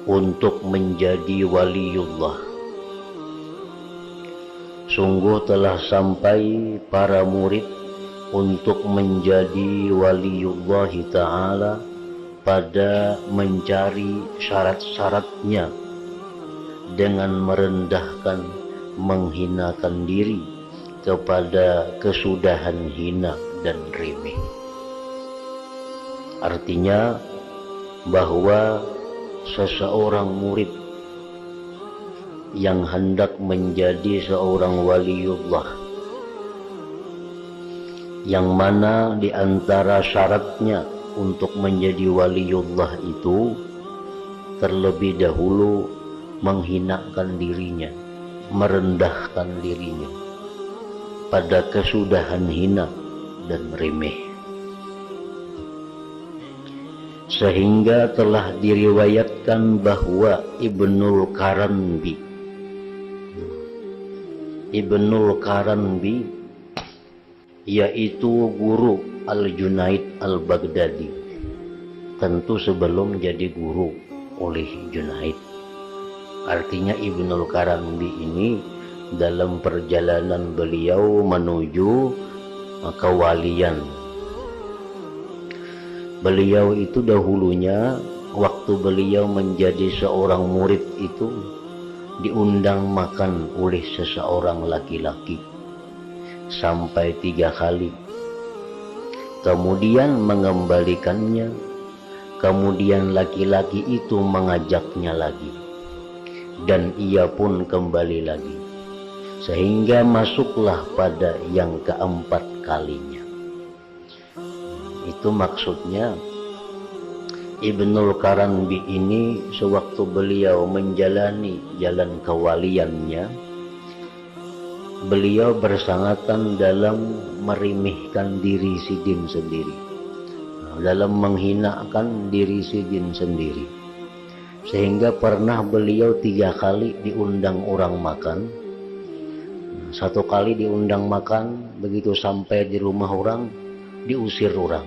untuk menjadi waliullah. Sungguh telah sampai para murid untuk menjadi waliullah ta'ala pada mencari syarat-syaratnya dengan merendahkan, menghinakan diri kepada kesudahan hina dan remeh. Artinya bahwa seseorang murid yang hendak menjadi seorang waliullah, yang mana di antara syaratnya untuk menjadi waliullah itu terlebih dahulu menghinakan dirinya, merendahkan dirinya pada kesudahan hina dan remeh. Sehingga telah diriwayatkan bahwa Ibnul Qaranbi yaitu guru Al-Junaid Al-Baghdadi, tentu sebelum jadi guru oleh Junaid. Artinya Ibnul Qaranbi ini dalam perjalanan beliau menuju kewalian, beliau itu dahulunya waktu beliau menjadi seorang murid itu diundang makan oleh seseorang laki-laki sampai 3 kali, kemudian mengembalikannya, kemudian laki-laki itu mengajaknya lagi dan ia pun kembali lagi, sehingga masuklah pada yang keempat kalinya. Itu maksudnya Ibnul Qaranbi ini sewaktu beliau menjalani jalan kewaliannya, beliau bersangatan dalam meremehkan diri sidin sendiri, dalam menghinakan diri sidin sendiri, sehingga pernah beliau 3 kali diundang orang makan. 1 kali diundang makan, begitu sampai di rumah orang diusir orang,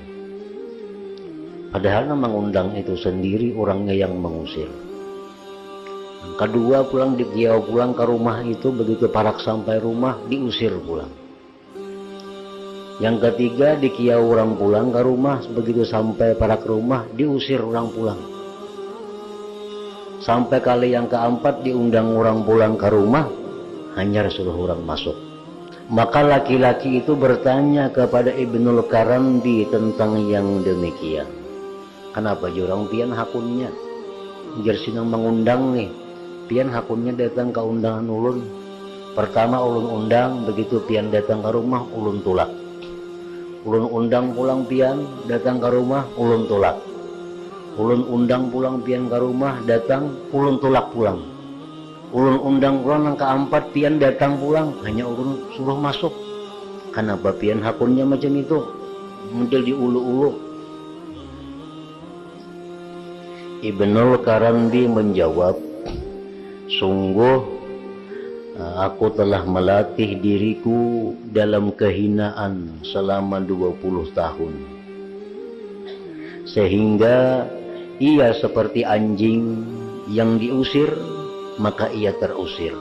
padahal mengundang itu sendiri orangnya yang mengusir. Kedua pulang dikiau pulang ke rumah itu, begitu parak sampai rumah diusir pulang. Yang ketiga dikiau orang pulang ke rumah, begitu sampai parak rumah diusir orang pulang. Sampai kali yang keempat diundang orang pulang ke rumah, hanya suruh orang masuk. Maka laki-laki itu bertanya kepada Ibnul Qaranbi tentang yang demikian. Kenapa jurang pian hakunnya? Jersinang mengundang nih, pian hakunnya datang ke undangan ulun. Pertama ulun undang, begitu pian datang ke rumah ulun tulak. Ulun undang pulang pian datang ke rumah ulun tulak. Ulun undang pulang pian ke rumah datang ulun tulak pulang. Ulun undang pulang yang keempat pian datang pulang, hanya ulun suruh masuk. Kenapa pian hakunnya macam itu? Model diulu-ulu. Ibnul Qaranbi menjawab, sungguh aku telah melatih diriku dalam kehinaan selama 20 tahun. Sehingga ia seperti anjing yang diusir, maka ia terusir.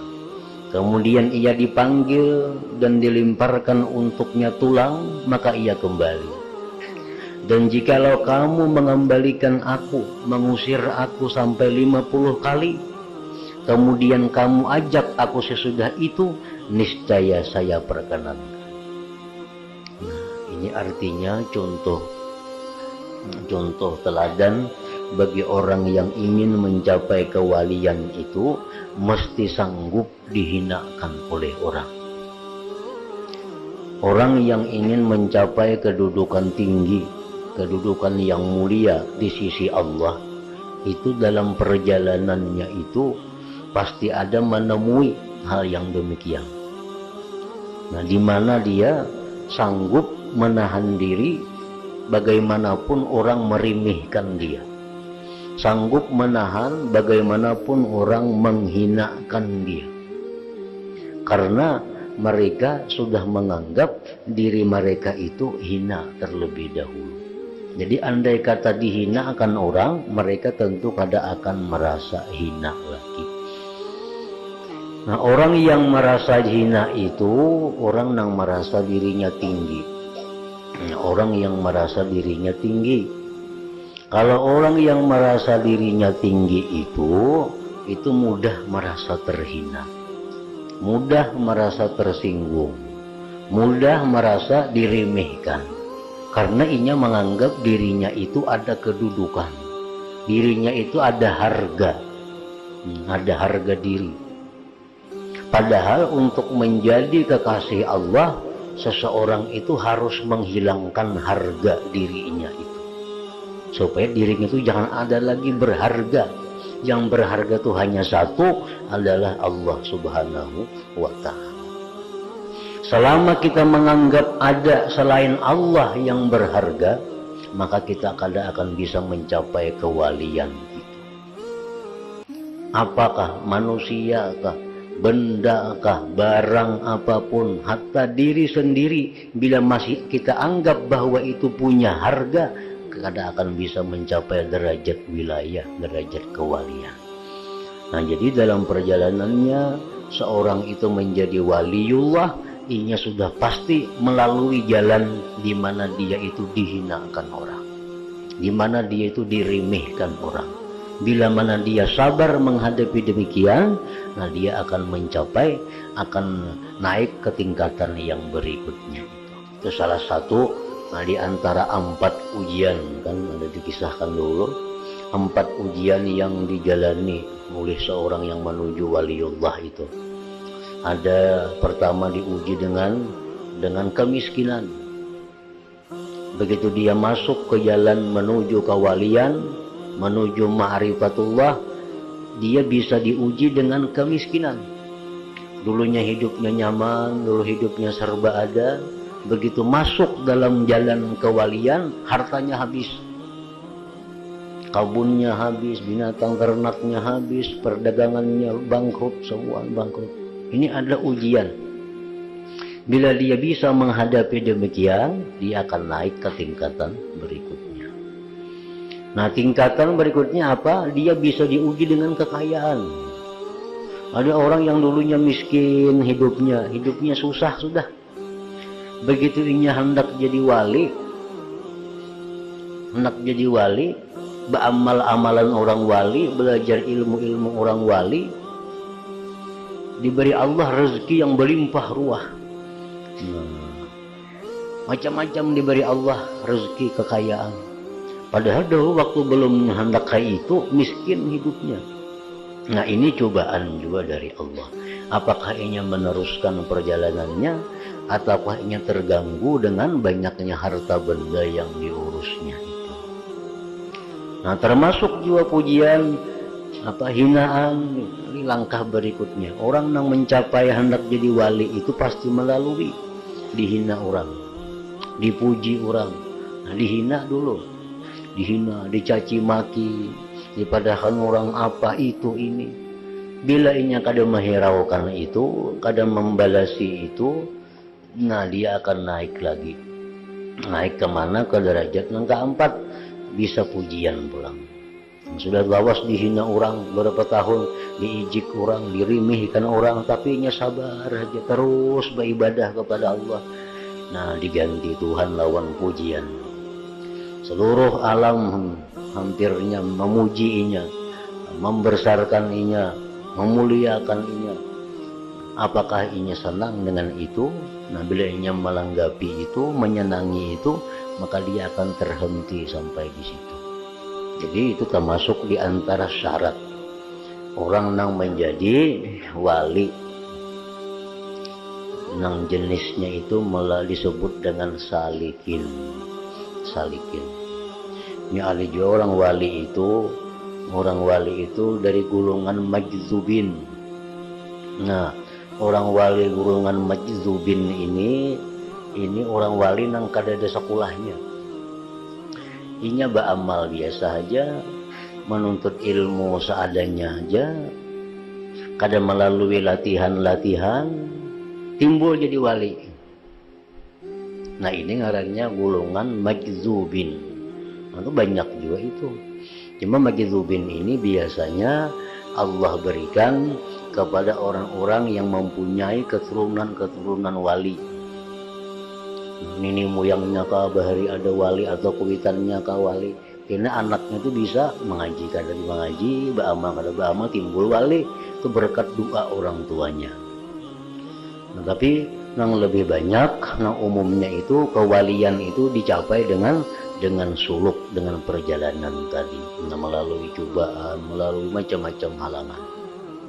Kemudian ia dipanggil dan dilemparkan untuknya tulang, maka ia kembali. Dan jikalau kamu mengembalikan aku, mengusir aku sampai 50 kali, kemudian kamu ajak aku sesudah itu, niscaya saya perkenankan. Nah, ini artinya contoh teladan bagi orang yang ingin mencapai kewalian itu mesti sanggup dihinakan oleh orang. Orang yang ingin mencapai kedudukan tinggi, kedudukan yang mulia di sisi Allah, itu dalam perjalanannya itu pasti ada menemui hal yang demikian. Nah, di mana dia sanggup menahan diri bagaimanapun orang meremehkan dia, sanggup menahan bagaimanapun orang menghinakan dia, karena mereka sudah menganggap diri mereka itu hina terlebih dahulu. Jadi andai kata dihina akan orang, mereka tentu kada akan merasa hina lagi. Nah, orang yang merasa hina itu orang yang merasa dirinya tinggi. Nah, orang yang merasa dirinya tinggi. Kalau orang yang merasa dirinya tinggi itu mudah merasa terhina, mudah merasa tersinggung, mudah merasa diremehkan. Karena ia menganggap dirinya itu ada kedudukan, dirinya itu ada harga diri. Padahal untuk menjadi kekasih Allah, seseorang itu harus menghilangkan harga dirinya itu, supaya dirinya itu jangan ada lagi berharga. Yang berharga itu hanya satu, adalah Allah Subhanahu wa Ta'ala. Selama kita menganggap ada selain Allah yang berharga, maka kita kada akan bisa mencapai kewalian itu. Apakah manusiakah, bendakah, barang apapun, hatta diri sendiri, bila masih kita anggap bahwa itu punya harga, kada akan bisa mencapai derajat wilayah, derajat kewalian. Nah, jadi dalam perjalanannya seorang itu menjadi waliullah, inya sudah pasti melalui jalan di mana dia itu dihinakan orang, di mana dia itu diremehkan orang. Bila mana dia sabar menghadapi demikian, nah dia akan mencapai, akan naik ke tingkatan yang berikutnya. Itu salah satu di antara 4 ujian, kan ada dikisahkan dulu 4 ujian yang dijalani oleh seorang yang menuju waliullah itu. Ada pertama diuji dengan kemiskinan. Begitu dia masuk ke jalan menuju kewalian, menuju ma'rifatullah, dia bisa diuji dengan kemiskinan. Dulunya hidupnya nyaman, dulu hidupnya serba ada. Begitu masuk dalam jalan kewalian, hartanya habis, kebunnya habis, binatang ternaknya habis, perdagangannya bangkrut, semua bangkrut. Ini adalah ujian. Bila dia bisa menghadapi demikian, dia akan naik ke tingkatan berikutnya. Nah, tingkatan berikutnya apa? Dia bisa diuji dengan kekayaan. Ada orang yang dulunya miskin hidupnya susah sudah. Begitu ia hendak jadi wali, beramal amalan orang wali, belajar ilmu orang wali, diberi Allah rezeki yang berlimpah ruah. Macam-macam diberi Allah rezeki kekayaan. Padahal dulu waktu belum hendak kayak itu miskin hidupnya. Nah, ini cobaan juga dari Allah. Apakah ia meneruskan perjalanannya, ataukah ia terganggu dengan banyaknya harta benda yang diurusnya itu. Nah, termasuk juga pujian hinaan. Ini langkah berikutnya. Orang yang mencapai hendak jadi wali itu pasti melalui dihina orang, dipuji orang. Nah, dihina dulu, dihina, dicaci maki, dipadahkan orang apa itu ini. Bila inya kada menghiraukan itu, kada membalasi itu, nah dia akan naik lagi. Naik kemana? Ke derajat yang keempat, bisa pujian pulang. Sudah lawas dihina orang berapa tahun, diijik orang, dirimihkan orang, tapi inya sabar aja, terus beribadah kepada Allah. Nah, diganti Tuhan lawan pujian. Seluruh alam hampirnya memuji inya, membesarkan inya, memuliakan inya. Apakah inya senang dengan itu? Nah, bila inya melanggapi itu, menyenangi itu, maka dia akan terhenti sampai di situ. Jadi itu termasuk di antara syarat orang yang menjadi wali. Nang jenisnya itu malah disebut dengan salikin. Ini ahli juga orang wali itu dari golongan majzubin. Nah, orang wali golongan majzubin ini orang wali nang kada ada sekolahnya. Inya beramal biasa aja, menuntut ilmu seadanya aja, kada melalui latihan-latihan, timbul jadi wali. Nah, ini ngarannya golongan majzubin. Itu banyak juga itu. Cuma majdzubin ini biasanya Allah berikan kepada orang-orang yang mempunyai keturunan-keturunan wali. Nini moyangnya kah bahari ada wali atau kuitannya kah wali. Karena anaknya itu bisa mengaji, kadang mengaji, beramal kadang beramal, timbul wali itu berkat doa orang tuanya. Nah, tapi yang lebih banyak, yang umumnya itu kewalian itu dicapai dengan suluk, dengan perjalanan tadi, melalui cobaan, melalui macam-macam halangan.